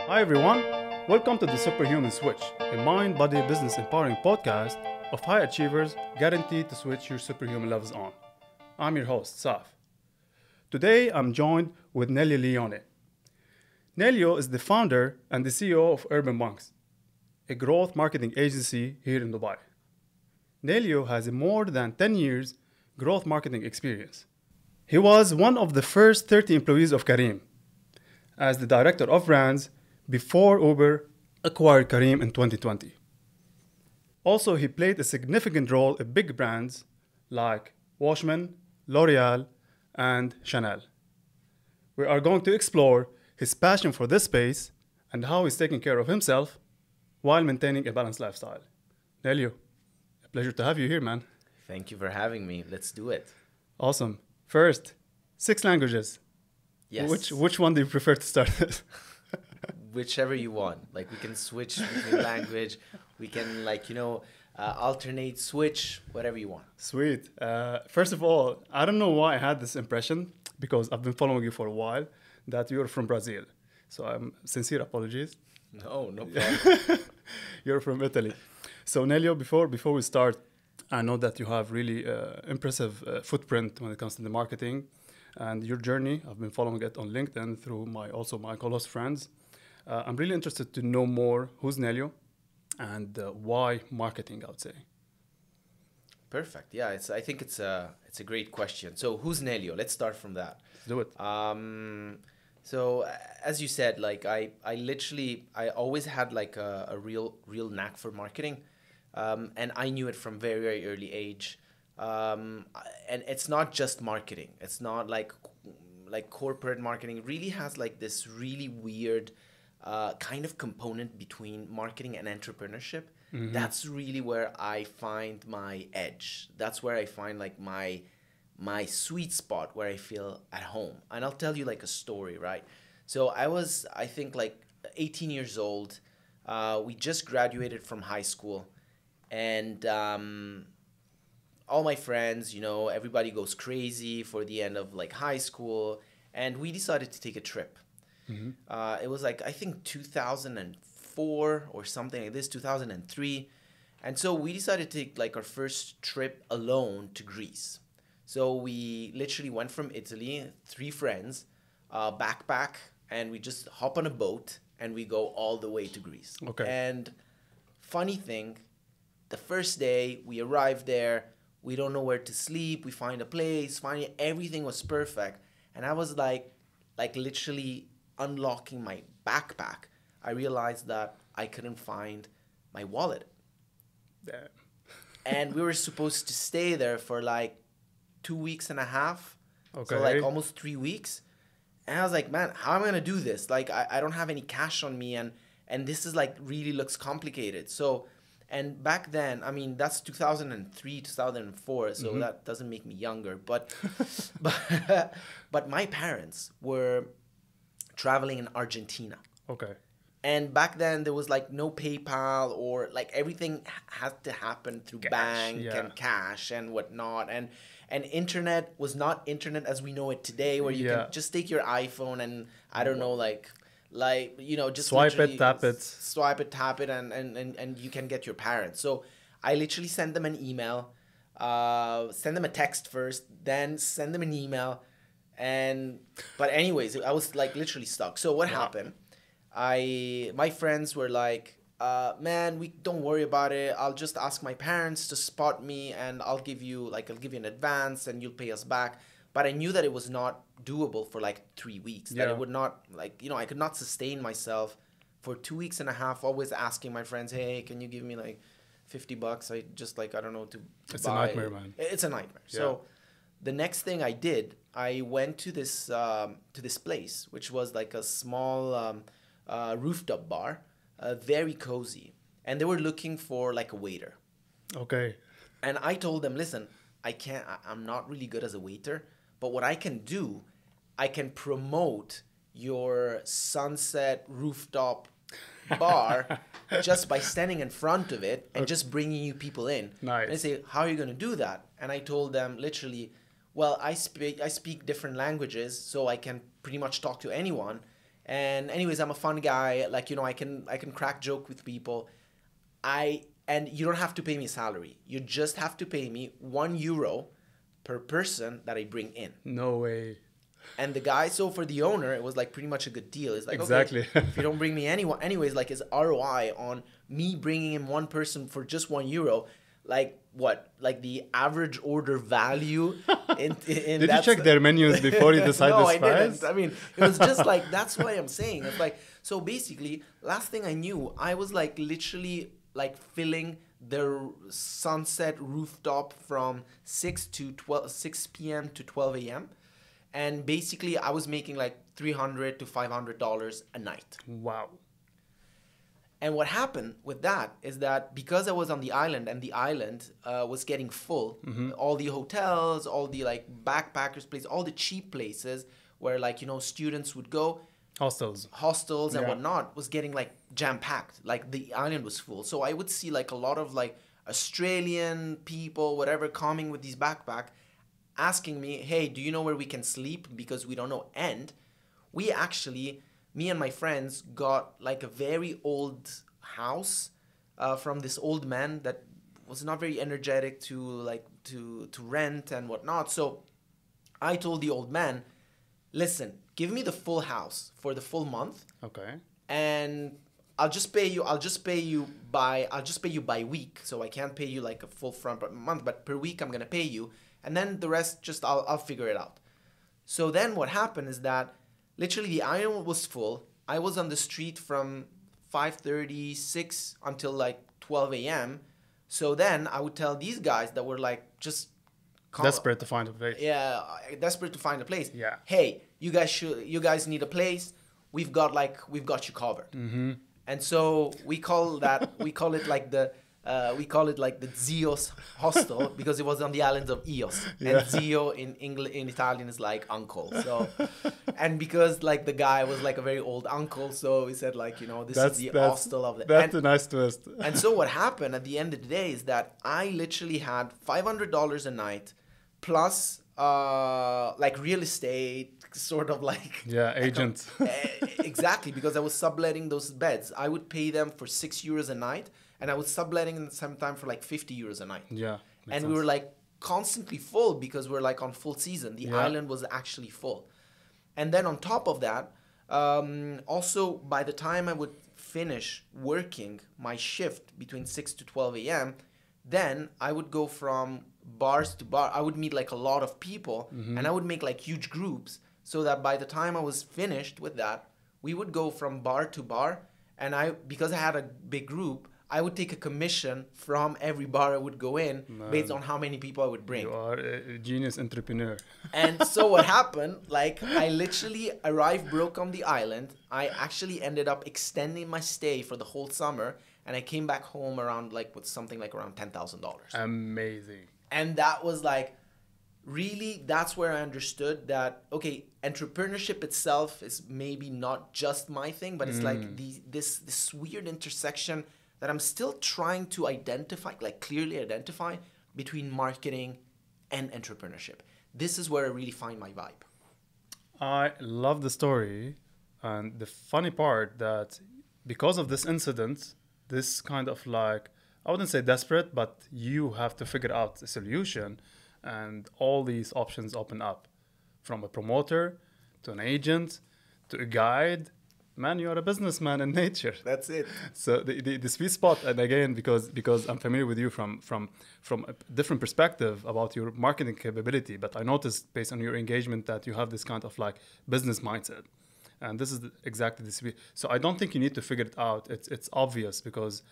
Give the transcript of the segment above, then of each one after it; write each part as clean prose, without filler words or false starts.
Hi everyone, welcome to the Superhuman Switch, a mind, body, business empowering podcast of high achievers guaranteed to switch your superhuman levels on. I'm your host, Saf. Today I'm joined with Nelio Leone. Nelio is the founder and the CEO of Urban Monks, a growth marketing agency here in Dubai. Nelio has more than 10 years growth marketing experience. He was one of the first 30 employees of Careem as the director of brands before Uber acquired Careem in 2020. Also, he played a significant role in big brands like Washmen, L'Oreal, and Chanel. We are going to explore his passion for this space and how he's taking care of himself while maintaining a balanced lifestyle. Nelio, a pleasure to have you here, man. Thank you for having me. Let's do it. Awesome. First, 6 languages. Yes. Which one do you prefer to start with? Whichever you want. Like, we can switch between language. We can, alternate, switch, whatever you want. Sweet. First of all, I don't know why I had this impression, because I've been following you for a while, that you're from Brazil. So I'm sincere apologies. No problem. You're from Italy. So Nelio, before we start, I know that you have really impressive footprint when it comes to the marketing and your journey. I've been following it on LinkedIn through my close friends. I'm really interested to know more who's Nelio and why marketing, I would say. Perfect. Yeah, I think it's a great question. So who's Nelio? Let's start from that. Let's do it. So as you said, I always had a real knack for marketing. And I knew it from very, very early age. And it's not just marketing. It's not like corporate marketing. It really has this really weird kind of component between marketing and entrepreneurship. Mm-hmm. That's really where I find my edge. That's where I find my sweet spot, where I feel at home. And I'll tell you a story, right? So I think 18 years old. We just graduated from high school. And all my friends, everybody goes crazy for the end of high school. And we decided to take a trip. Mm-hmm. It was I think 2004 or something like this, 2003. And so we decided to take our first trip alone to Greece. So we literally went from Italy, 3 friends, backpack, and we just hop on a boat and we go all the way to Greece. Okay. And funny thing, the first day we arrived there, we don't know where to sleep. We find a place, everything was perfect. And I was literally unlocking my backpack. I realized that I couldn't find my wallet. Damn. And we were supposed to stay there for 2 weeks and a half. Okay. So almost 3 weeks. And I was like, man, how am I going to do this? I don't have any cash on me, and this is really looks complicated. So, and back then, I mean, that's 2003, 2004, so mm-hmm. That doesn't make me younger. But my parents were traveling in Argentina. Okay. And back then, there was no PayPal, or everything had to happen through bank and cash and whatnot. And internet was not internet as we know it today, where you can just take your iPhone and, I don't know, just swipe it, tap it, and you can get your parents. So I literally sent them an email, send them a text first, then send them an email. But anyways, I was literally stuck. So what happened? My friends were man, we don't worry about it. I'll just ask my parents to spot me, and I'll give you an advance and you'll pay us back. But I knew that it was not doable for 3 weeks. That it would not I could not sustain myself for 2 weeks and a half, always asking my friends, hey, can you give me $50? I just I don't know to it's buy. A nightmare, man. It's a nightmare. Yeah. So the next thing I did, I went to this place, which was a small rooftop bar, very cozy, and they were looking for a waiter. Okay. And I told them, listen, I'm not really good as a waiter, but what I can do, I can promote your sunset rooftop bar just by standing in front of it and just bringing you people in. Nice. And they say, how are you going to do that? And I told them literally, well, I speak different languages, so I can pretty much talk to anyone. And anyways, I'm a fun guy. Like, you know, I can crack joke with people. And you don't have to pay me salary. You just have to pay me €1 per person that I bring in. No way. And the guy, so for the owner, it was like pretty much a good deal. It's like, Exactly. okay, if you don't bring me anyone, anyways, like his ROI on me bringing in one person for just €1, like what? Like the average order value in Did you check their menus before you decide no, this price? I didn't. I mean, it was just like, that's why I'm saying. It's like, so basically, last thing I knew, I was like literally like filling the Sunset rooftop from 6 p.m. to 12 a.m. And basically, I was making like $300 to $500 a night. Wow. And what happened with that is that because I was on the island and the island was getting full, all the hotels, all the like backpackers places, all the cheap places where like, you know, students would go, hostels and whatnot, was getting like jam packed. Like the island was full. So I would see like a lot of like Australian people, whatever, coming with these backpack, asking me, hey, do you know where we can sleep? Because we don't know. And we actually, me and my friends got like a very old house from this old man that was not very energetic to rent and whatnot. So I told the old man, listen, give me the full house for the full month. Okay. And I'll just pay you by week. So I can't pay you like a full front month, but per week I'm gonna pay you. And then the rest, just I'll figure it out. So then what happened is that literally the island was full. I was on the street from 5:36 until like 12 a.m. So then I would tell these guys that were like just desperate to find a place. Yeah, desperate to find a place. Yeah. Hey, you guys need a place. We've got you covered. Mm-hmm. And so we call it like the Zio's hostel because it was on the islands of Ios. Yeah. And Zio in Italian is like uncle. So, and because like the guy was like a very old uncle, so we said like, you know, this is the hostel of the. That's a nice twist. And so what happened at the end of the day is that I literally had $500 a night plus like real estate, sort of like agent. Exactly, because I was subletting those beds. I would pay them for €6 a night, and I was subletting them sometime for like €50 a night. Yeah, and we were like constantly full because we're like on full season. The island was actually full, and then on top of that, also by the time I would finish working my shift between 6 to 12 a.m., then I would go from bars to bar. I would meet like a lot of people, and I would make like huge groups so that by the time I was finished with that, we would go from bar to bar. And because I had a big group, I would take a commission from every bar I would go in based on how many people I would bring. You are a genius entrepreneur. And so what happened, like I literally arrived broke on the island. I actually ended up extending my stay for the whole summer. And I came back home around like with something like around $10,000. Amazing. And that was like, really, that's where I understood that, okay, entrepreneurship itself is maybe not just my thing, but it's like this weird intersection that I'm still trying to identify, like clearly identify between marketing and entrepreneurship. This is where I really find my vibe. I love the story. And the funny part that because of this incident, this kind of like, I wouldn't say desperate, but you have to figure out a solution, and all these options open up, from a promoter to an agent to a guide. Man, you are a businessman in nature. That's it. So the sweet spot, and again, because I'm familiar with you from a different perspective about your marketing capability, but I noticed based on your engagement that you have this kind of like business mindset. And this is exactly the sweet. So I don't think you need to figure it out. It's obvious, because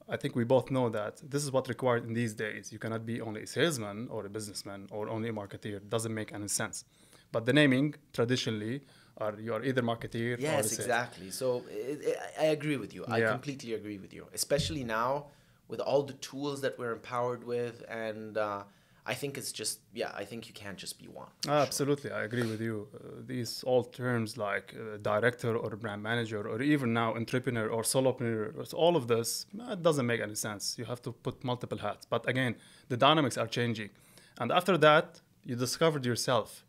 I think we both know that this is what's required in these days. You cannot be only a salesman or a businessman or only a marketeer. It doesn't make any sense. But the naming traditionally you are either marketeer or a Yes, sales. exactly. So I agree with you. I completely agree with you. Especially now with all the tools that we're empowered with, and I think it's just, I think you can't just be one. Absolutely, I agree with you. These all terms like director or brand manager, or even now entrepreneur or solopreneur, all of this, it doesn't make any sense. You have to put multiple hats. But again, the dynamics are changing. And after that, you discovered yourself.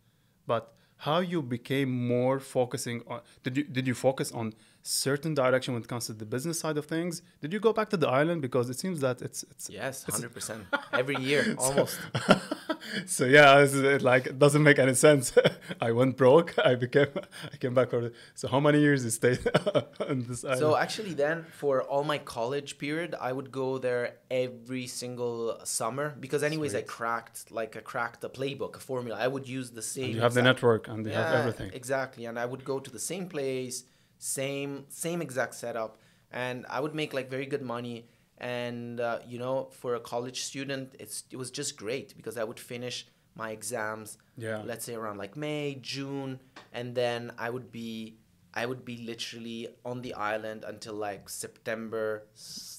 But how you became more focusing on, did you focus on certain direction when it comes to the business side of things? Did you go back to the island? Because it seems that Yes, 100%. Every year, almost. So yeah, like it doesn't make any sense. I went broke. I came back for. So how many years you stayed on this island? So actually then for all my college period, I would go there every single summer because anyways I cracked a playbook, a formula. I would use the same. And you have the network and you have everything. Exactly. And I would go to the same place, same exact setup, and I would make like very good money. And you know, for a college student, it was just great because I would finish my exams, let's say around like May, June, and then I would be literally on the island until like September,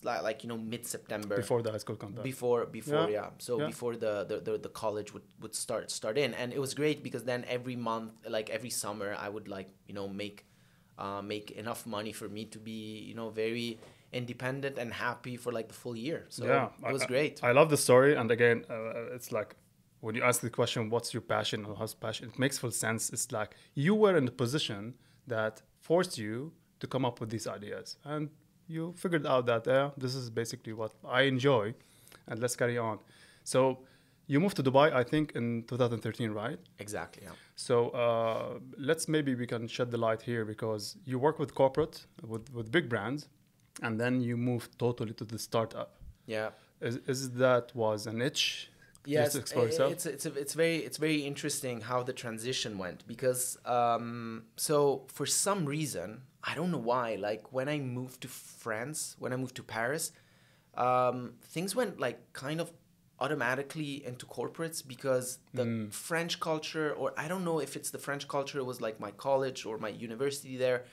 like you know, mid-September. Before the high school contact. Before before the college would start in, and it was great because then every month, like every summer, I would like, you know, make enough money for me to be, you know, very independent and happy for like the full year. So it was great. I love the story, and again, it's like when you ask the question, "What's your passion?" or "How's passion?" It makes full sense. It's like you were in a position that forced you to come up with these ideas, and you figured out that this is basically what I enjoy, and let's carry on. So you moved to Dubai, I think, in 2013, right? Exactly. Yeah. So maybe we can shed the light here because you work with corporate, with big brands, and then you moved totally to the startup. Yeah. Is that was an itch? Yes, it's very interesting how the transition went because so for some reason, I don't know why, like when I moved to France, when I moved to Paris, things went like kind of automatically into corporates because the French culture, or I don't know if it's the French culture, it was like my college or my university there,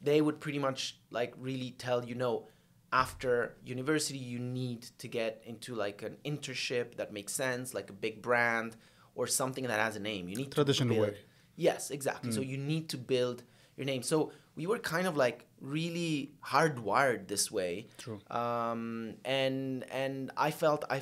they would pretty much like really tell you, no, after university you need to get into like an internship that makes sense, like a big brand or something that has a name. You need traditional to build. way. Yes, exactly. So you need to build your name. So we were kind of like really hardwired this way. True. And I felt I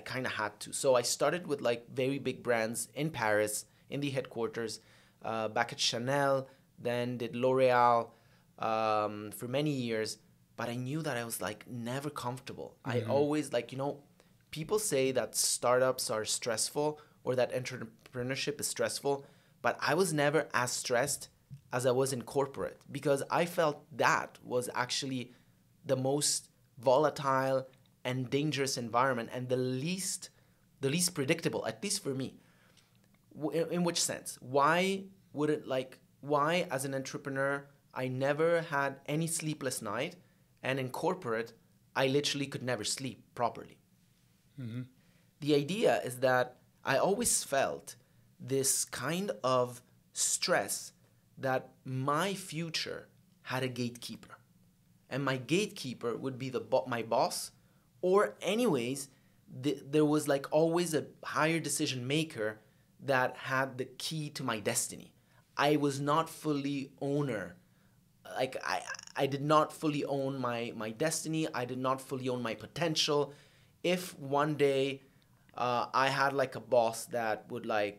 kind of had to. So I started with like very big brands in Paris, in the headquarters, back at Chanel, then did L'Oreal for many years. But I knew that I was like never comfortable. I always like, you know, people say that startups are stressful or that entrepreneurship is stressful, but I was never as stressed as I was in corporate because I felt that was actually the most volatile and dangerous environment and the least predictable, at least for me. In which sense? Why as an entrepreneur, I never had any sleepless night, and in corporate, I literally could never sleep properly. Mm-hmm. The idea is that I always felt this kind of stress that my future had a gatekeeper. And my gatekeeper would be my boss, or anyways, there was like always a higher decision maker that had the key to my destiny. I was not fully owner. Like I did not fully own my destiny. I did not fully own my potential. If one day I had like a boss that would like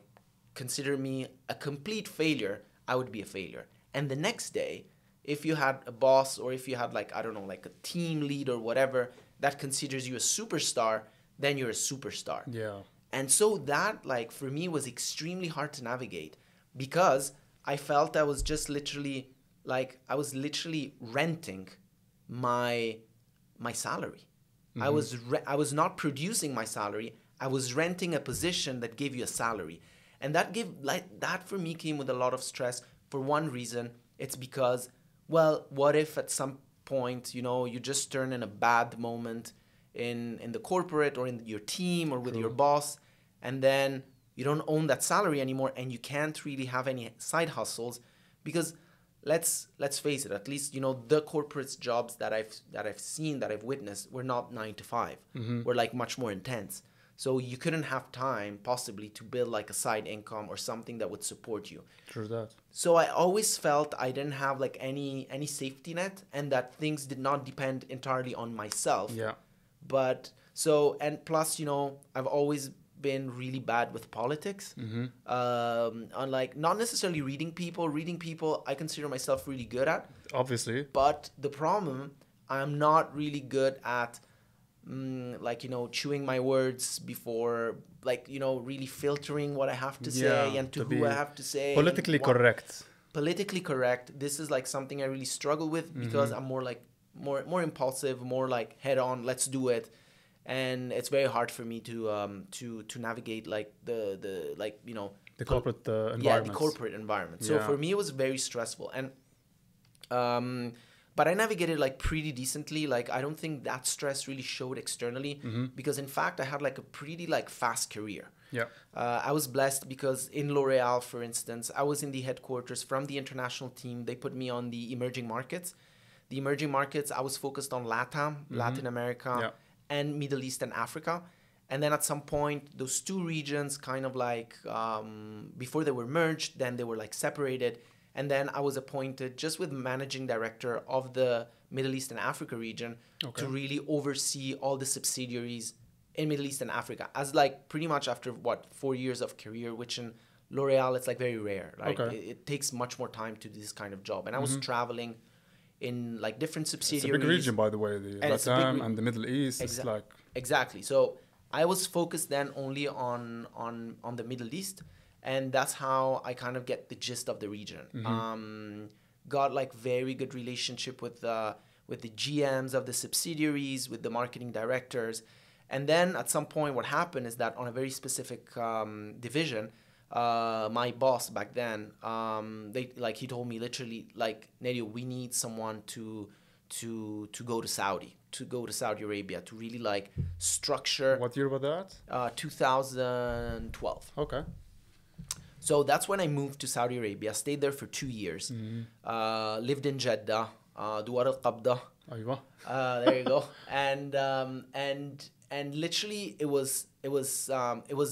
consider me a complete failure, I would be a failure. And the next day, if you had a boss or if you had like, I don't know, like a team lead or whatever that considers you a superstar, then you're a superstar. Yeah. And so that like for me was extremely hard to navigate because I felt I was just literally like I was literally renting my salary. Mm-hmm. I was not producing my salary. I was renting a position that gave you a salary. And that for me came with a lot of stress for one reason. It's because, well, what if at some point, you know, you just turn in a bad moment in the corporate or in your team or with your boss, and then you don't own that salary anymore and you can't really have any side hustles because let's face it, at least, you know, the corporate jobs that I've seen, that I've witnessed were not 9 to 5. Mm-hmm. Were like much more intense. So you couldn't have time possibly to build like a side income or something that would support you. True that. So I always felt I didn't have like any safety net and that things did not depend entirely on myself. Yeah. But so, and plus, you know, I've always been really bad with politics. On like not necessarily reading people. Reading people, I consider myself really good at. Obviously. But the problem, I'm not really good at, like, chewing my words before, like, really filtering what I have to say and to who I have to say. Politically correct. Politically correct. This is like something I really struggle with because I'm more like more impulsive, more like head on. Let's do it, and it's very hard for me to navigate like the like the corporate environment. Yeah, the corporate environment. So for me, it was very stressful, and but I navigated like pretty decently. Like I don't think that stress really showed externally because in fact I had like a pretty like fast career. Yeah. I was blessed because in L'Oreal, for instance, I was in the headquarters from the international team. They put me on the emerging markets. The emerging markets, I was focused on LATAM, Latin America, and Middle East and Africa. And then at some point, those two regions kind of like, before they were merged, then they were like separated. And then I was appointed just with managing director of the Middle East and Africa region to really oversee all the subsidiaries in Middle East and Africa, as like pretty much after 4 years of career, which in L'Oreal it's like very rare. Like it takes much more time to do this kind of job. And I was traveling in like different subsidiaries. It's a big region, by the way, the LATAM and the Middle East. It's like exactly. So I was focused then only on the Middle East, and that's how I kind of get the gist of the region. Got like very good relationship with the GMs of the subsidiaries, with the marketing directors. And then at some point, what happened is that on a very specific division, my boss back then, he told me literally like, Nelio, we need someone to go to Saudi Arabia to really like structure. What year was that? 2012. Okay. So that's when I moved to Saudi Arabia. Stayed there for 2 years. Lived in Jeddah, Duwar al-Qabda. There you go. And literally it was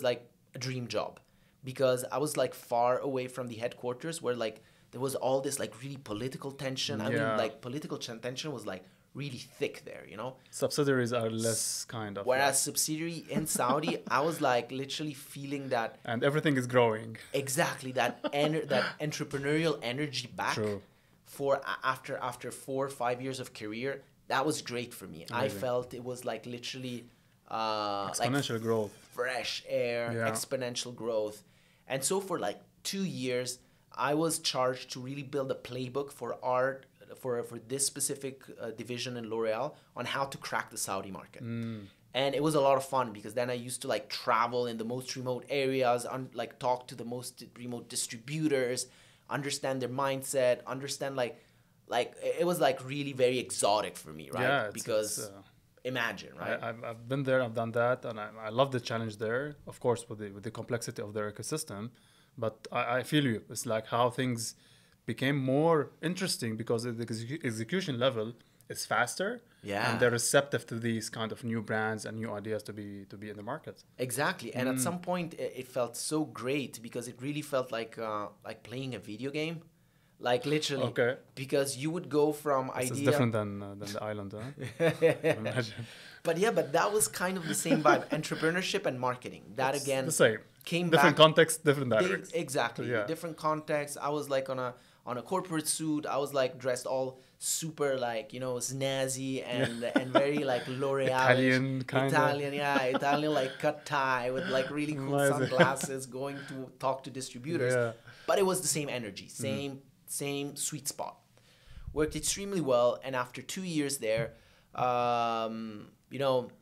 like a dream job, because I was like far away from the headquarters where like there was all this like really political tension. I mean, like political tension was like really thick there, Subsidiaries are less kind of. Whereas subsidiary in Saudi, I was like literally feeling that. And everything is growing. Exactly. That entrepreneurial energy back. True. For after 4 or 5 years of career, that was great for me. Amazing. I felt it was like literally exponential like growth, fresh air, exponential growth. And so for like 2 years, I was charged to really build a playbook for this specific division in L'Oreal on how to crack the Saudi market. And it was a lot of fun, because then I used to like travel in the most remote areas, like talk to the most remote distributors, understand their mindset, understand like it was like really very exotic for me, right? Yeah, because imagine, right? I've been there, I've done that, and I love the challenge there, of course, with the complexity of their ecosystem. But I feel you. It's like how things became more interesting because at the execution level is faster. Yeah. And they're receptive to these kind of new brands and new ideas to be in the market. Exactly. And at some point it felt so great, because it really felt like playing a video game. Like literally. Okay. Because you would go from idea. It's different than the island, huh? Imagine. But that was kind of the same vibe. Entrepreneurship and marketing. That it's again the same. Came different back, context, different directions. Exactly. Yeah. Different context. I was like on a corporate suit. I was like dressed all super like, snazzy and very like L'Oreal Italian like cut tie with like really cool sunglasses, going to talk to distributors. Yeah. But it was the same energy, same sweet spot. Worked extremely well, and after 2 years there,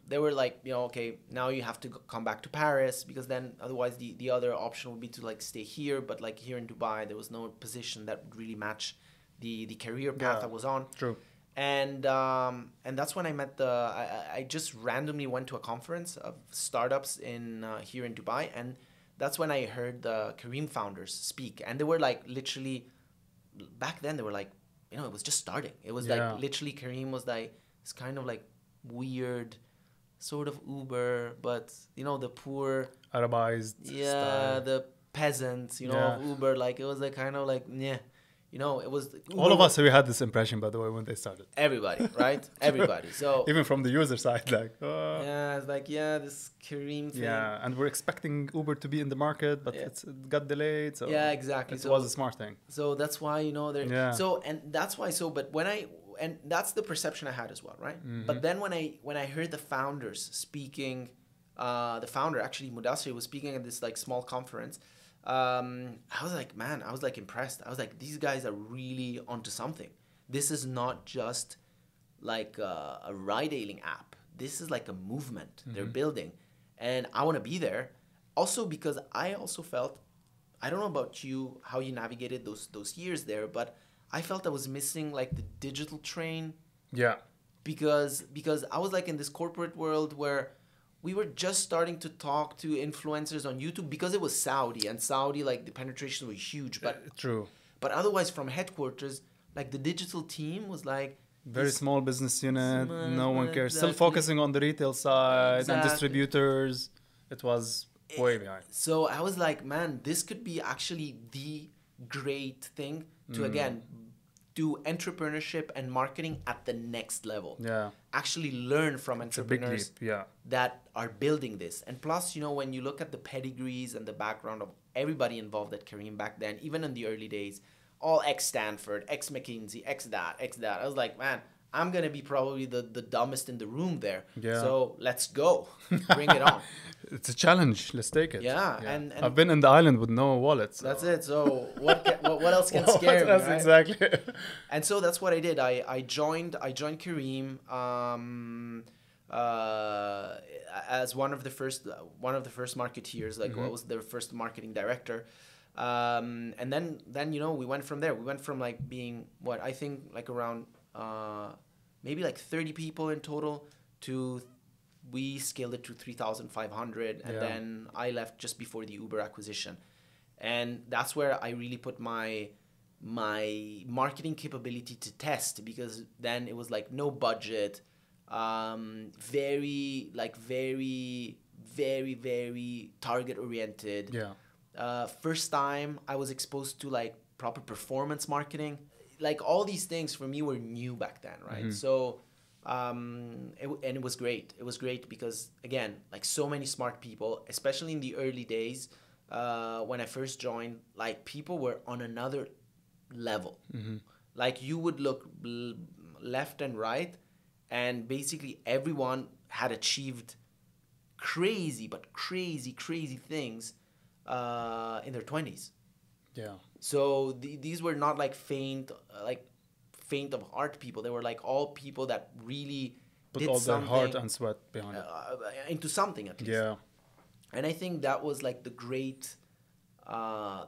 they were like, okay, now you have to come back to Paris, because then otherwise the other option would be to like stay here, but like here in Dubai, there was no position that would really match the career path I was on. True. And that's when I met I just randomly went to a conference of startups here in Dubai, and that's when I heard the Careem founders speak, and they were like literally, back then they were like, it was just starting. It was like literally Careem was like, it's kind of like weird sort of Uber, but the poor Arabized style. The peasants of Uber, like it was like kind of like it was All of us, we had this impression, by the way, when they started. everybody, right? Everybody. So Even from the user side, like, yeah, it's like this Careem thing. yeah, and we're expecting Uber to be in the market, but it got delayed. So yeah, exactly. It So was a smart thing. So that's why they're Yeah. so, and that's why. So, but and that's the perception I had as well, right? But then when I heard the founders speaking, the founder actually Mudassir was speaking at this like small conference. I was like, man, I was like impressed. I was like, these guys are really onto something. This is not just like a ride-hailing app. This is like a movement they're building, and I want to be there. Also because I also felt, I don't know about you, how you navigated those years there, but I felt I was missing like the digital train. Yeah. Because I was like in this corporate world where we were just starting to talk to influencers on YouTube because it was Saudi, and Saudi, like, the penetration was huge. But True. But otherwise, from headquarters, like, the digital team was like Very small business unit. No one cares. Exactly. Still focusing on the retail side and Exactly. distributors. It was way behind. So I was like, man, this could be actually the great thing to again do entrepreneurship and marketing at the next level. Yeah. Actually learn from It's a big entrepreneurs leap. Yeah. that are building this. And plus, when you look at the pedigrees and the background of everybody involved at Careem back then, even in the early days, all ex-Stanford, ex-McKinsey, ex-that. I was like, man, I'm going to be probably the dumbest in the room there. Yeah. So let's go. Bring it on. It's a challenge. Let's take it. Yeah. And I've been in the island with no wallet. So. that's it. So what else can scare me, right? Exactly. And so that's what I did. I joined Careem as one of the first marketeers. Like, I was their first marketing director. And then we went from there. We went from like being what I think like around maybe like 30 people in total to we scaled it to 3,500, and then I left just before the Uber acquisition. And that's where I really put my marketing capability to test, because then it was like no budget, very target oriented. Yeah. First time I was exposed to like proper performance marketing. Like, all these things for me were new back then, right? So it was great. It was great because, again, like, so many smart people, especially in the early days, when I first joined, like, people were on another level. Like, you would look left and right, and basically everyone had achieved crazy things in their 20s. Yeah. So these were not like faint of heart people. They were like all people that really Put did all their something heart and sweat behind it. into something at least. Yeah. And I think that was like the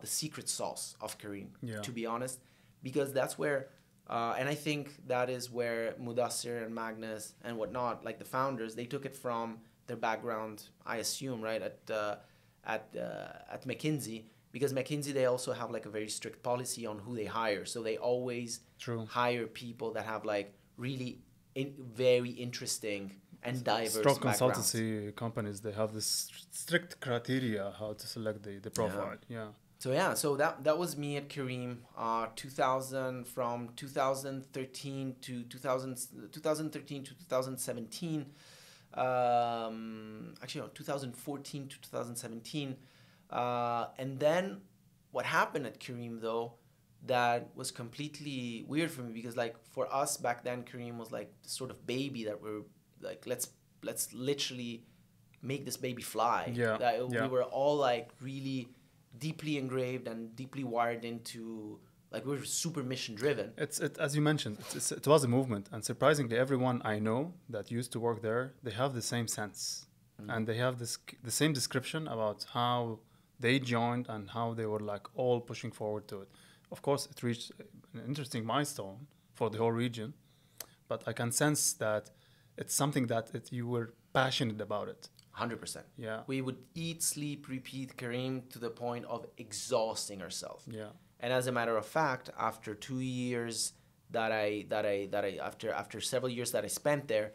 secret sauce of Careem, to be honest, because that's where, and I think that is where Mudassir and Magnus and whatnot, like the founders, they took it from their background, I assume, right, at McKinsey. Because McKinsey, they also have like a very strict policy on who they hire. So they always hire people that have like really very interesting and diverse Strong backgrounds. consultancy companies, they have this strict criteria how to select the profile. Yeah. So that was me at Careem, 2013 to 2017. Actually, no, 2014 to 2017. And then what happened at Careem, though, that was completely weird for me, because like for us back then, Careem was like this sort of baby that we're like, let's literally make this baby fly. We were all like really deeply engraved and deeply wired into, like, we were super mission driven. It as you mentioned, it was a movement, and surprisingly, everyone I know that used to work there, they have the same sense, and they have the same description about how they joined and how they were like all pushing forward to it. Of course, it reached an interesting milestone for the whole region, but I can sense that it's something that you were passionate about it. 100%. Yeah. We would eat, sleep, repeat Careem to the point of exhausting ourselves. Yeah. And as a matter of fact, after 2 years after several years that I spent there,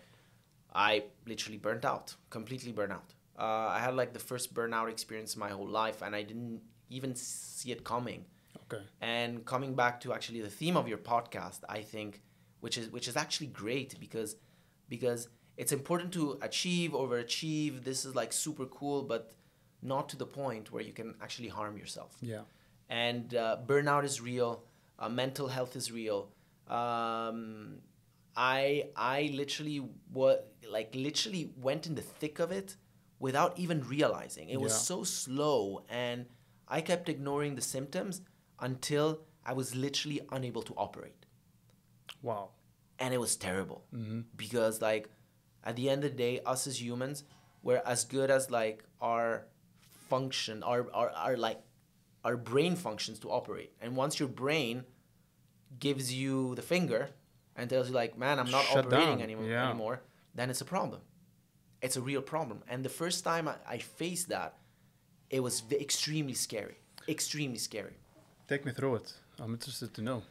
I literally burnt out, completely burnt out. I had like the first burnout experience in my whole life, and I didn't even see it coming. Okay. And coming back to actually the theme of your podcast, I think, which is actually great because it's important to achieve, overachieve. This is like super cool, but not to the point where you can actually harm yourself. Yeah. And burnout is real. Mental health is real. I literally literally went in the thick of it without even realizing. It was so slow, and I kept ignoring the symptoms until I was literally unable to operate. Wow. And it was terrible because like at the end of the day, us as humans, we're as good as like our function, our brain functions to operate. And once your brain gives you the finger and tells you like, man, I'm not Shut operating down. anymore, then it's a problem. It's a real problem. And the first time I faced that, it was extremely scary. Extremely scary. Take me through it. I'm interested to know.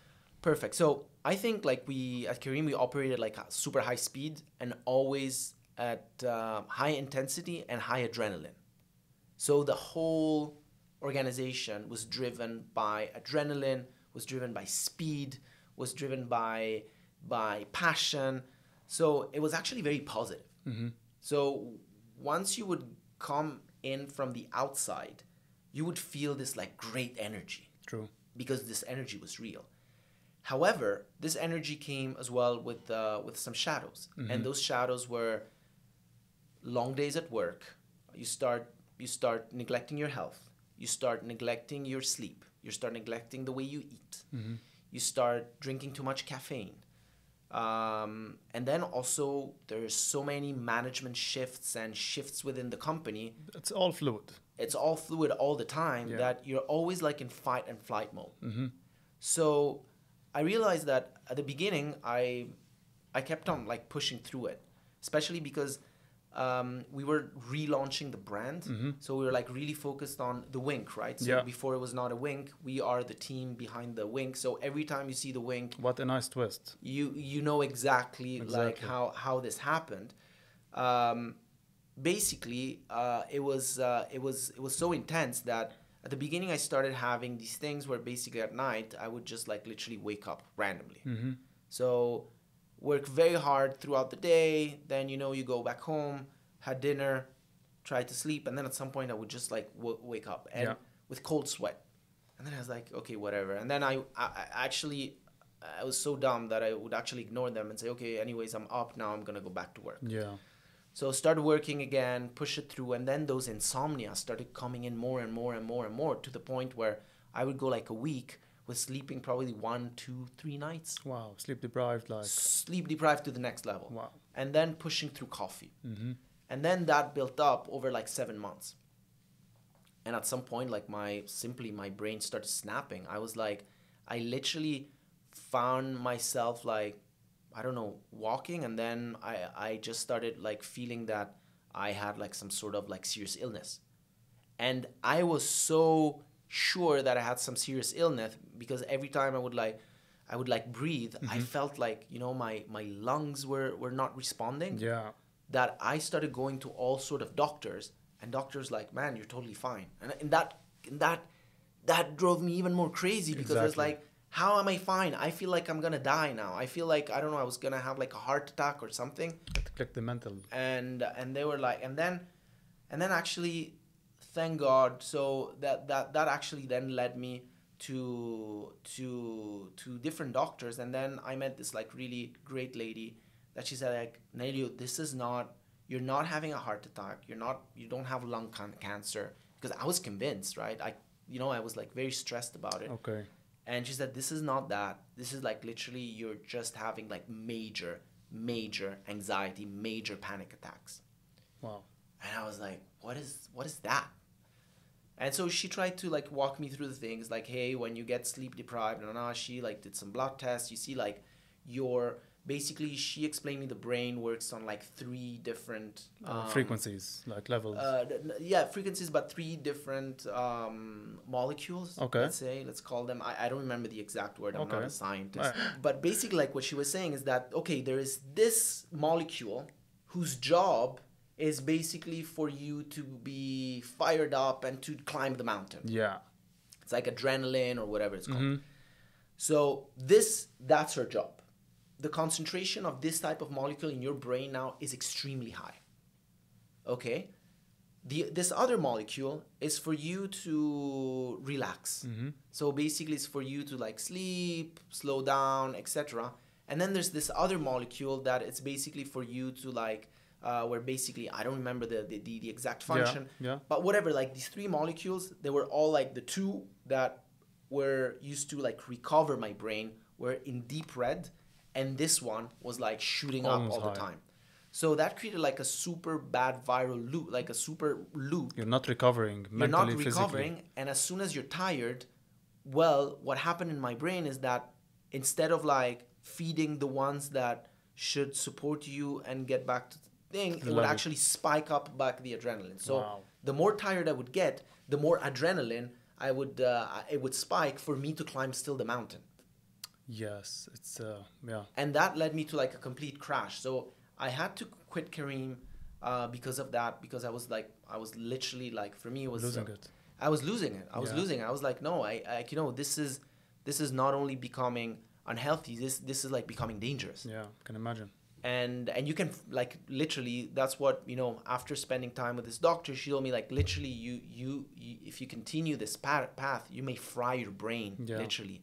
Perfect. So I think like we at Careem, we operated like super high speed and always at high intensity and high adrenaline. So the whole organization was driven by adrenaline, was driven by speed, was driven by passion. So it was actually very positive. So once you would come in from the outside, you would feel this like great energy. True. Because this energy was real. However, this energy came as well with some shadows, and those shadows were long days at work. You start neglecting your health. You start neglecting your sleep. You start neglecting the way you eat. You start drinking too much caffeine. And then also there's so many management shifts and shifts within the company. It's all fluid. It's all fluid all the time that you're always like in fight and flight mode. So I realized that at the beginning, I kept on like pushing through it, especially because we were relaunching the brand. So we were like really focused on the wink, right? So before it was not a wink, we are the team behind the wink. So every time you see the wink, what a nice twist. You know exactly like how this happened. Basically, it was so intense that at the beginning I started having these things where basically at night I would just like literally wake up randomly. So work very hard throughout the day, then you go back home, had dinner, try to sleep, and then at some point I would just like wake up and with cold sweat, and then I was like, okay, whatever. And then I was so dumb that I would actually ignore them and say, okay, anyways, I'm up now, I'm gonna go back to work. So started working again, push it through, and then those insomnia started coming in more and more and more and more, to the point where I would go like a week with sleeping probably 1, 2, 3 nights. Wow, sleep deprived like. Sleep deprived to the next level. Wow. And then pushing through coffee. And then that built up over like 7 months. And at some point, like my brain started snapping. I was like, I literally found myself like, I don't know, walking, and then I just started like feeling that I had like some sort of like serious illness. And I was so sure that I had some serious illness because every time I would breathe, I felt like, my lungs were not responding. That I started going to all sort of doctors, and doctors like, man, you're totally fine. And that drove me even more crazy because it's like, how am I fine? I feel like I'm gonna die now. I feel like, I don't know, I was gonna have like a heart attack or something. Click the mental. And they were like, and then actually, thank God. So that actually then led me to different doctors, and then I met this like really great lady that she said like, Nelio, this is not, you're not having a heart attack. You don't have lung cancer, because I was convinced, right? I was like very stressed about it. Okay. And she said, this is not that. This is like literally you're just having like major anxiety, major panic attacks. Wow. And I was like, what is that? And so she tried to like walk me through the things like, hey, when you get sleep deprived, she like did some blood tests. You see like basically she explained me the brain works on like 3 different frequencies, like levels. Frequencies, but 3 different molecules. Okay. Let's call them. I don't remember the exact word. I'm not a scientist. But basically, like what she was saying is that, okay, there is this molecule whose job is basically for you to be fired up and to climb the mountain. Yeah. It's It's like adrenaline or whatever it's called. Mm-hmm. So that's her job. The concentration of this type of molecule in your brain now is extremely high. Okay? This other molecule is for you to relax. Mm-hmm. So basically it's for you to like sleep, slow down, etc. And then there's this other molecule that it's basically for you to like, where basically, I don't remember the exact function, but whatever, like these three molecules, they were all like the two that were used to like recover my brain were in deep red, and this one was like shooting Almost up all high. the time. So that created like a super bad viral loop, like a super loop. You're not recovering You're mentally, not recovering, physically. and as soon as you're tired, well, what happened in my brain is that instead of like feeding the ones that should support you and get back to the thing, it would actually spike up back the adrenaline. So the more tired I would get, the more adrenaline it would spike for me to climb still the mountain. Yes, it's And that led me to like a complete crash. So I had to quit Careem because of that, because I was literally like, for me it was losing it. I was losing it. I was losing it. I was like, no, I this is not only becoming unhealthy, this is like becoming dangerous. Yeah, I can imagine. And you can like literally, that's what, after spending time with this doctor, she told me like literally you if you continue this path, you may fry your brain, literally.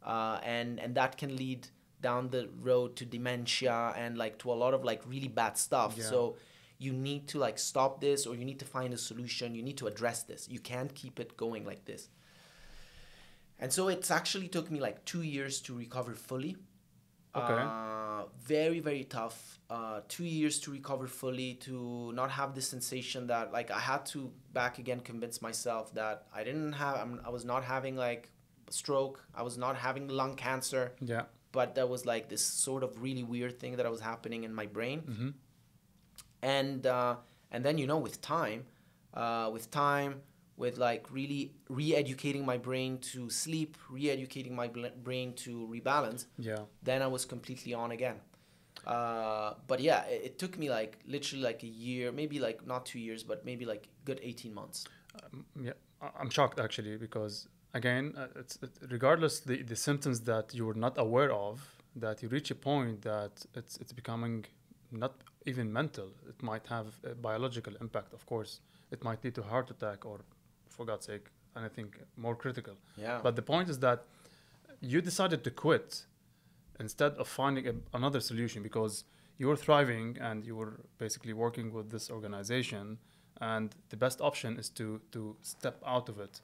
And that can lead down the road to dementia and like to a lot of like really bad stuff. So you need to like stop this, or you need to find a solution. You need to address this. You can't keep it going like this. And so it's actually took me like 2 years to recover fully. Okay. Very, very tough. 2 years to recover fully, to not have this sensation that like I had to back again convince myself that I was not having like a stroke. I was not having lung cancer. Yeah. But there was like this sort of really weird thing that was happening in my brain. Mm-hmm. And then, with time, with like really re-educating my brain to sleep, re-educating my brain to rebalance, then I was completely on again. But yeah, it took me like literally like a year, maybe like not 2 years, but maybe like good 18 months. I'm shocked actually, because again, it's regardless the symptoms that you were not aware of, that you reach a point that it's becoming not even mental. It might have a biological impact, of course. It might lead to a heart attack, or for God's sake, anything more critical. Yeah. But the point is that you decided to quit instead of finding another solution, because you were thriving and you were basically working with this organization, and the best option is to step out of it.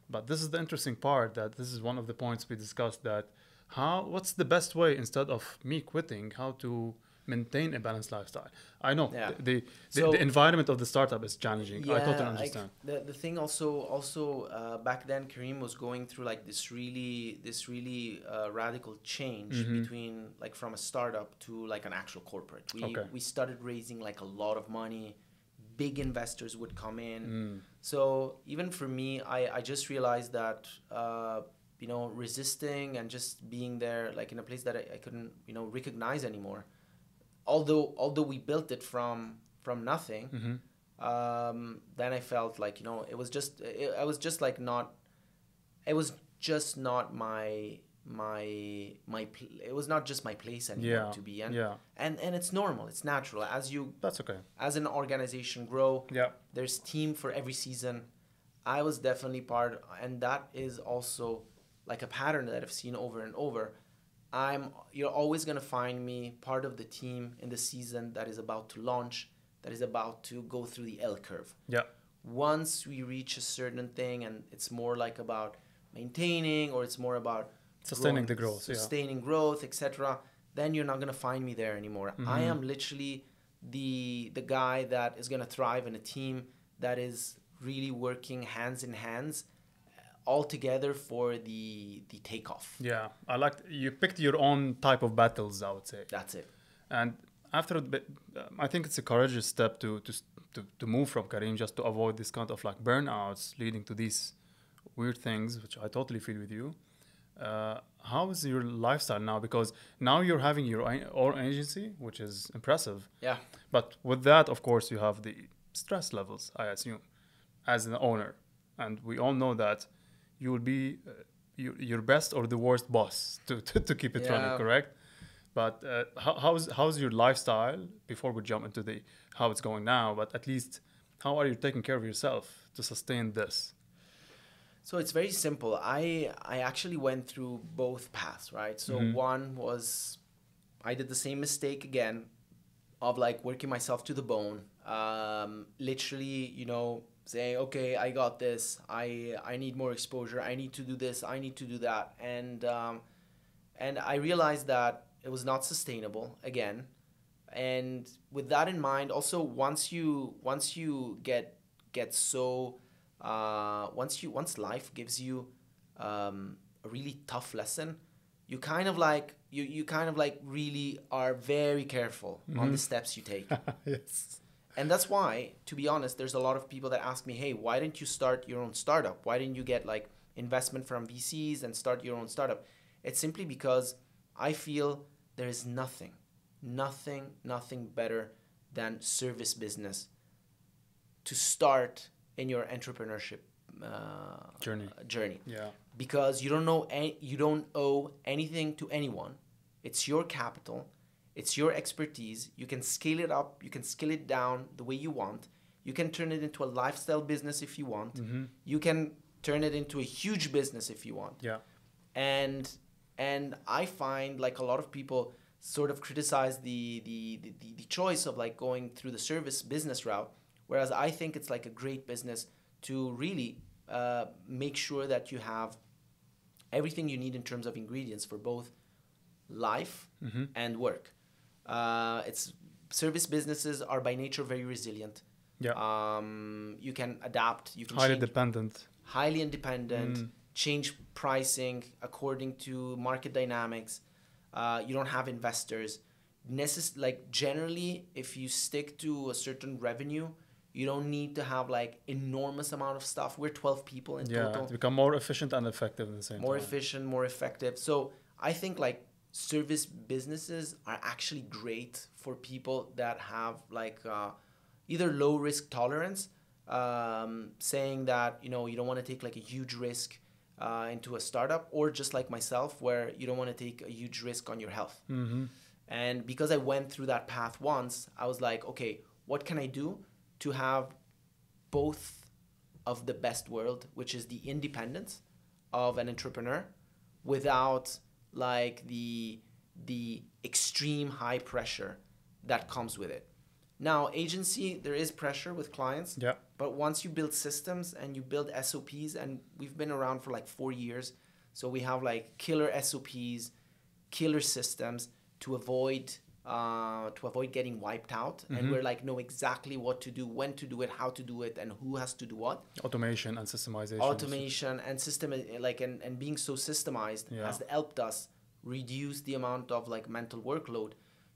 But this is the interesting part, that this is one of the points we discussed, that what's the best way, instead of me quitting, how to maintain a balanced lifestyle. I know the environment of the startup is challenging. I totally understand. The thing also back then, Careem was going through like this really radical change between like from a startup to like an actual corporate. We started raising like a lot of money. Big investors would come in. So even for me, I just realized that resisting and just being there like in a place that I couldn't recognize anymore. Although we built it from nothing, then I felt like it was just not my it was not just my place anymore to be in. And it's normal, it's natural. That's okay. As an organization grow, there's team for every season. I was definitely part, and that is also like a pattern that I've seen over and over. You're always going to find me part of the team in the season that is about to launch, that is about to go through the L curve. Once we reach a certain thing, and it's more like about maintaining, or it's more about sustaining the growth, sustaining growth, etc., then you're not going to find me there anymore. I am literally the guy that is going to thrive in a team that is really working hands in hands all together for the takeoff. Yeah, you picked your own type of battles, I would say. That's it. And after I think it's a courageous step to move from Careem, just to avoid this kind of like burnouts leading to these weird things, which I totally feel with you. How is your lifestyle now? Because now you're having your own agency, which is impressive. Yeah. But with that, of course, you have the stress levels, I assume, as an owner. And we all know that you will be your best or the worst boss to keep it running, correct? But how's your lifestyle before we jump into the how it's going now? But at least how are you taking care of yourself to sustain this? So it's very simple. I actually went through both paths, right? So one was I did the same mistake again of like working myself to the bone. Literally, you know, saying, okay, I got this. I need more exposure. I need to do this. I need to do that. And I realized that it was not sustainable again. And with that in mind, also once you get so once life gives you a really tough lesson, you kind of like you kind of like really are very careful on the steps you take. Yes. And that's why, to be honest, there's a lot of people that ask me, hey, why didn't you start your own startup? Why didn't you get like investment from VCs and start your own startup? It's simply because I feel there is nothing better than service business to start in your entrepreneurship journey. Yeah. Because you don't owe anything to anyone. It's your capital. It's your expertise. You can scale it up. You can scale it down the way you want. You can turn it into a lifestyle business if you want. You can turn it into a huge business if you want. Yeah. And I find like a lot of people sort of criticize the choice of like going through the service business route, whereas I think it's like a great business to really make sure that you have everything you need in terms of ingredients for both life and work. It's service businesses are by nature very resilient. Yeah. You can adapt. You can highly independent. Change pricing according to market dynamics. You don't have investors. Like generally, if you stick to a certain revenue, you don't need to have like enormous amount of stuff. We're 12 people in total. Yeah, to become more efficient and effective at the same time. More efficient, more effective. So I think like service businesses are actually great for people that have like either low risk tolerance, saying that, you know, you don't want to take like a huge risk into a startup, or just like myself, where you don't want to take a huge risk on your health. And because I went through that path once, I was like, okay, what can I do to have both of the best world, which is the independence of an entrepreneur without like the extreme high pressure that comes with it. Now, agency, there is pressure with clients. Yeah. But once you build systems and you build SOPs, and we've been around for like 4 years, so we have like killer SOPs, killer systems to avoid getting wiped out. And we're like know exactly what to do, when to do it, how to do it, and who has to do what. Automation and systemization. Automation and system, like and being so systemized has helped us reduce the amount of like mental workload,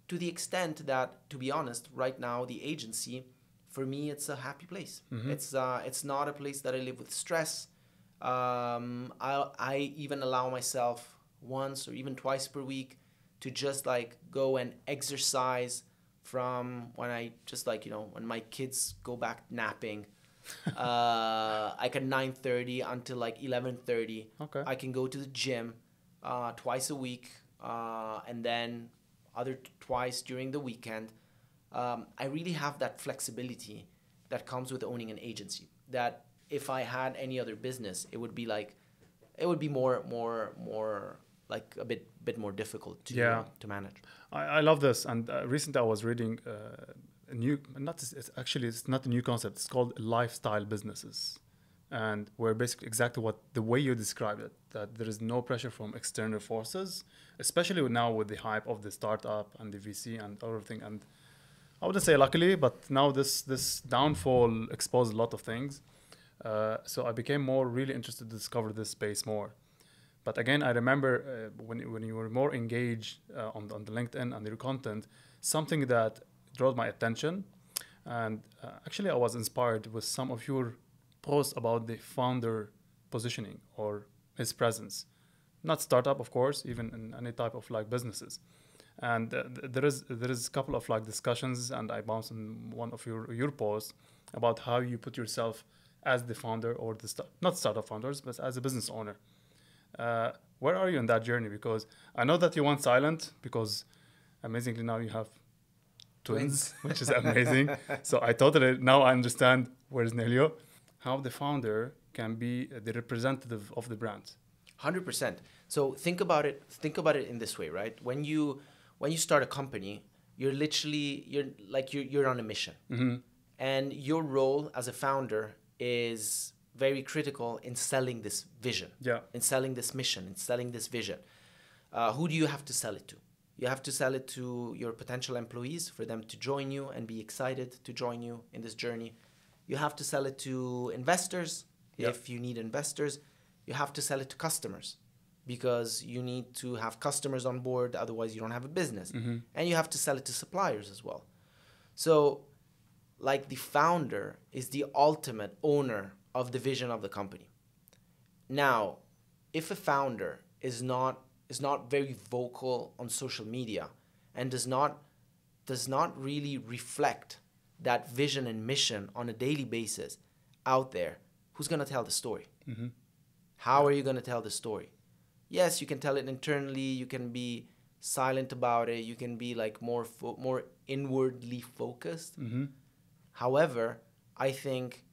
to the extent that, to be honest, right now the agency, for me, it's a happy place. It's not a place that I live with stress. I even allow myself once or even twice per week to just like go and exercise from when I just like, you know, when my kids go back napping, like at 9:30 until like 11:30. Okay. I can go to the gym twice a week, and then twice during the weekend. I really have that flexibility that comes with owning an agency, that if I had any other business, it would be more like a bit more difficult to manage. I love this. And recently I was reading it's not a new concept. It's called lifestyle businesses. And where basically exactly the way you described it, that there is no pressure from external forces, especially now with the hype of the startup and the VC and everything. And I wouldn't say luckily, but now this downfall exposed a lot of things. So I became really interested to discover this space more. But again, I remember when you were more engaged on the LinkedIn and your content, something that drew my attention. And actually, I was inspired with some of your posts about the founder positioning or his presence. Not startup, of course, even in any type of like businesses. And there is a couple of like discussions, and I bounced on one of your posts about how you put yourself as the founder or not startup founders, but as a business owner. Where are you in that journey? Because I know that you went silent because amazingly now you have twins, which is amazing. So now I understand where's Nelio, how the founder can be the representative of the brand. 100%. So think about it in this way, right? When you start a company, you're on a mission. Mm-hmm. And your role as a founder is very critical in selling this vision, in selling this mission, in selling this vision. Who do you have to sell it to? You have to sell it to your potential employees for them to join you and be excited to join you in this journey. You have to sell it to investors if you need investors. You have to sell it to customers because you need to have customers on board, otherwise you don't have a business. Mm-hmm. And you have to sell it to suppliers as well. So like the founder is the ultimate owner of the vision of the company. Now, if a founder is not very vocal on social media and does not really reflect that vision and mission on a daily basis out there, who's going to tell the story? Mm-hmm. How are you going to tell the story? Yes, you can tell it internally. You can be silent about it. You can be like more inwardly focused. Mm-hmm. However, I think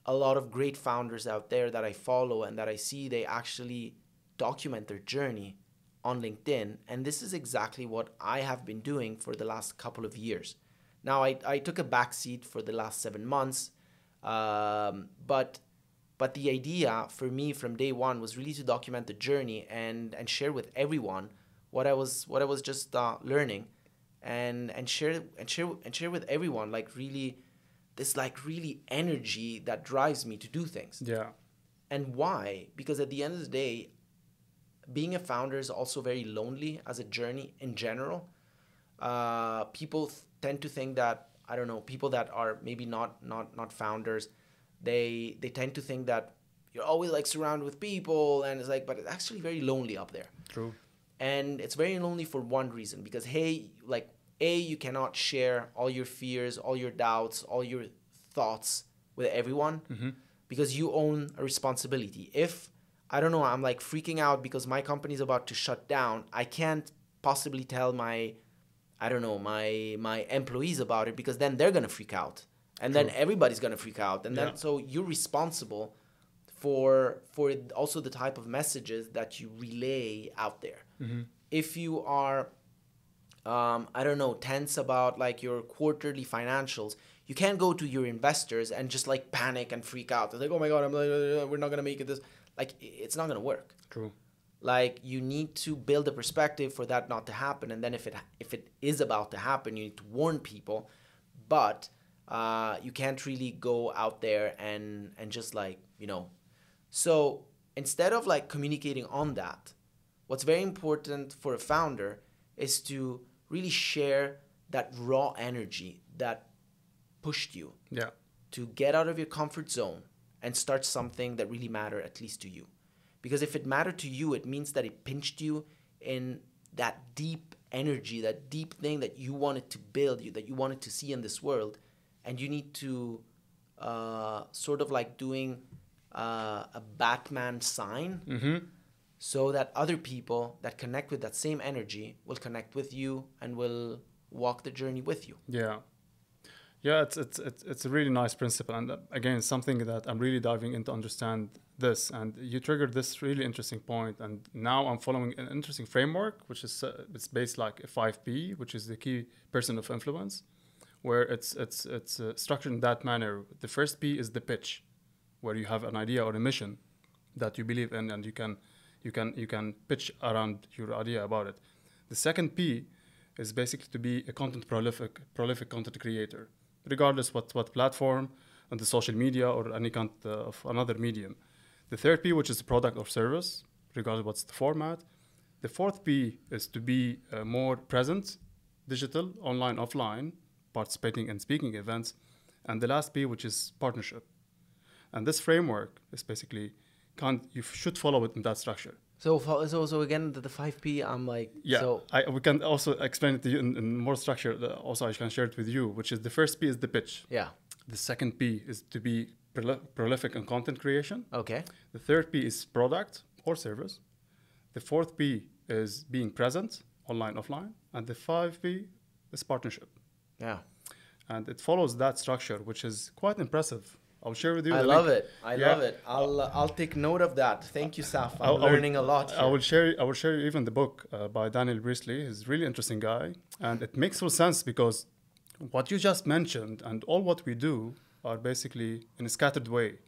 a lot of great founders out there that I follow and that I see, they actually document their journey on LinkedIn. And this is exactly what I have been doing for the last couple of years. Now, I took a backseat for the last 7 months, but the idea for me from day one was really to document the journey and share with everyone what I was just learning, and share with everyone this energy that drives me to do things. Yeah. And why? Because at the end of the day, being a founder is also very lonely as a journey in general. People tend to think that, I don't know, people that are maybe not founders, they tend to think that you're always like surrounded with people, and it's like, but it's actually very lonely up there. True. And it's very lonely for one reason, because you cannot share all your fears, all your doubts, all your thoughts with everyone, Mm-hmm. because you own a responsibility. If, I don't know, I'm like freaking out because my company is about to shut down, I can't possibly tell my employees about it, because then they're going to freak out. And True. then everybody's going to freak out. And then, so you're responsible for also the type of messages that you relay out there. Mm-hmm. If you are, tense about like your quarterly financials, you can't go to your investors and just like panic and freak out. They're like, oh my God, we're not going to make it this. Like, it's not going to work. True. Like, you need to build a perspective for that not to happen. And then if it is about to happen, you need to warn people. But you can't really go out there and just like, So instead of like communicating on that, what's very important for a founder is to really share that raw energy that pushed you to get out of your comfort zone and start something that really mattered, at least to you. Because if it mattered to you, it means that it pinched you in that deep energy, that deep thing that you wanted to build, that you wanted to see in this world. And you need to sort of like doing a Batman sign, Mm-hmm. so that other people that connect with that same energy will connect with you and will walk the journey with you. Yeah, it's a really nice principle, and again, something that I'm really diving into understand this. And you triggered this really interesting point, and now I'm following an interesting framework, which is it's based like a 5P, which is the key person of influence, where it's structured in that manner. The first P is the pitch, where you have an idea or a mission that you believe in, and you can pitch around your idea about it. The second P is basically to be a prolific content creator, regardless what platform, on the social media or any kind of another medium. The third P, which is the product or service, regardless what's the format. The fourth P is to be more present, digital, online, offline, participating in speaking events. And the last P, which is partnership. And this framework is basically, you should follow it in that structure. So again, the 5P, I'm like... Yeah, so we can also explain it to you in more structure. Also, I can share it with you, which is the first P is the pitch. Yeah. The second P is to be prolific in content creation. Okay. The third P is product or service. The fourth P is being present, online, offline. And the 5P is partnership. Yeah. And it follows that structure, which is quite impressive. I'll share with you. I love it. I love it. I'll take note of that. Thank you, Saf. I'm learning a lot here. I will share you even the book by Daniel Priestley. He's a really interesting guy. And it makes full sense because what you just mentioned and all what we do are basically in a scattered way.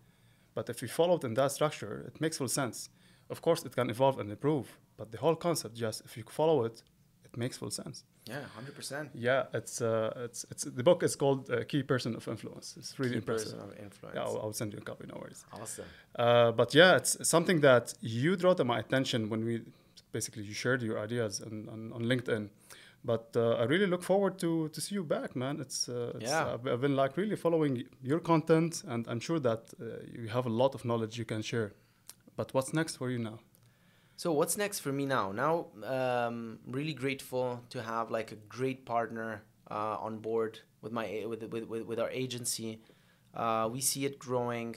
But if you follow it in that structure, it makes full sense. Of course, it can evolve and improve. But the whole concept, just if you follow it, it makes full sense. Yeah, 100%. Yeah, it's the book is called Key Person of Influence. It's really impressive. Person of influence. Yeah, I'll send you a copy. No worries. Awesome. But yeah, it's something that you draw to my attention when you shared your ideas on LinkedIn. But I really look forward to see you back, man. I've been like really following your content, and I'm sure that you have a lot of knowledge you can share. But what's next for you now? So what's next for me now? Now, really grateful to have like a great partner on board with our agency. We see it growing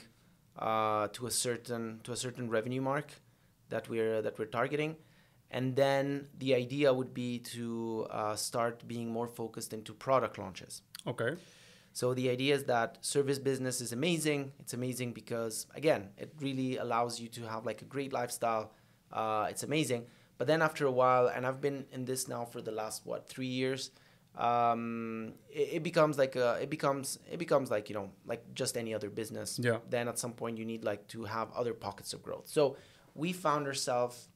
to a certain revenue mark that we're targeting, and then the idea would be to start being more focused into product launches. Okay. So the idea is that service business is amazing. It's amazing because again, it really allows you to have like a great lifestyle. It's amazing, but then after a while, and I've been in this now for the last 3 years, it becomes like like just any other business. Yeah. Then at some point you need like to have other pockets of growth. So we found ourselves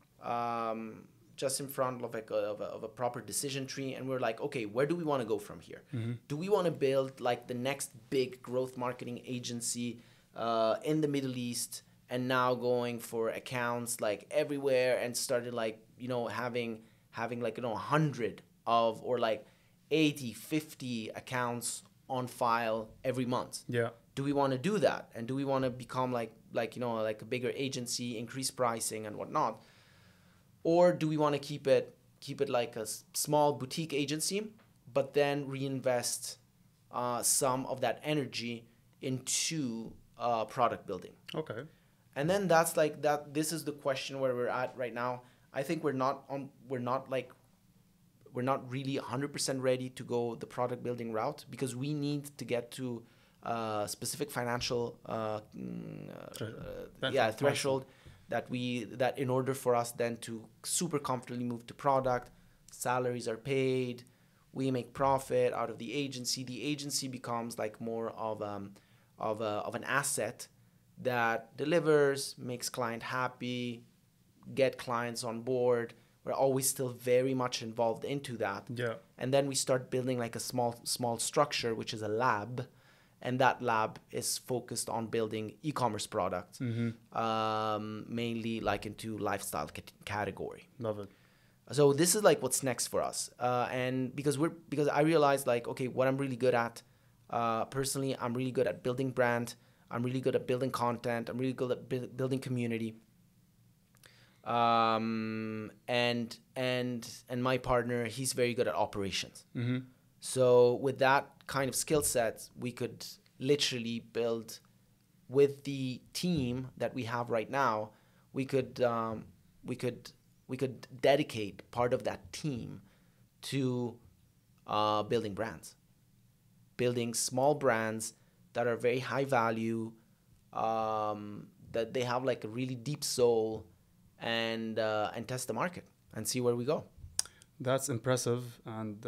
just in front of like of a proper decision tree, and we're like, okay, where do we want to go from here? Mm-hmm. Do we want to build like the next big growth marketing agency in the Middle East? And now going for accounts like everywhere and started like, having like, 100 of or like 80, 50 accounts on file every month. Yeah. Do we want to do that? And do we want to become like a bigger agency, increase pricing and whatnot? Or do we want to keep it like a small boutique agency, but then reinvest some of that energy into product building? Okay. And then that's like that. This is the question where we're at right now. I think we're not really 100% ready to go the product building route because we need to get to specific financial threshold that in order for us then to super comfortably move to product, salaries are paid, we make profit out of the agency. The agency becomes like more of an asset that delivers, makes client happy, get clients on board. We're always still very much involved into that. Yeah. And then we start building like a small structure, which is a lab. And that lab is focused on building e-commerce products, mainly like into lifestyle category. Love it. So this is like what's next for us. And because I realized like, okay, what I'm really good at, personally, I'm really good at building brand. I'm really good at building content. I'm really good at building community. And my partner, he's very good at operations. Mm-hmm. So with that kind of skill set, we could literally build with the team that we have right now. We could dedicate part of that team to building brands, building small brands that are very high value, that they have like a really deep soul, and test the market and see where we go. That's impressive, and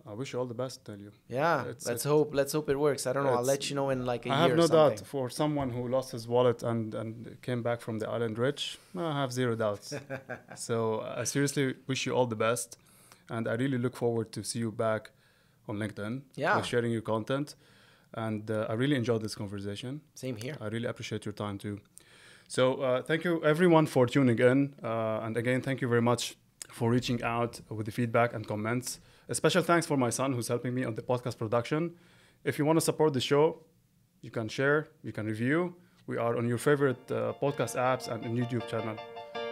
I wish you all the best, Nelio. Yeah, let's hope it works. I don't know. I'll let you know in like a year. I have no doubt for someone who lost his wallet and came back from the island rich. I have zero doubts. So I seriously wish you all the best, and I really look forward to see you back on LinkedIn. Yeah, sharing your content, and I really enjoyed this conversation. Same here. I really appreciate your time too. So thank you everyone for tuning in, and again, thank you very much for reaching out with the feedback and comments. A special thanks for my son who's helping me on the podcast production. If you want to support the show, you can share, you can review. We are on your favorite podcast apps and on YouTube channel.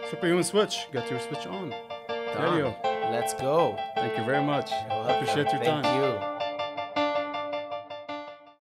Superhuman Switch, get your switch on. Nelio, let's go. Thank you very much. Appreciate your time. Thank you.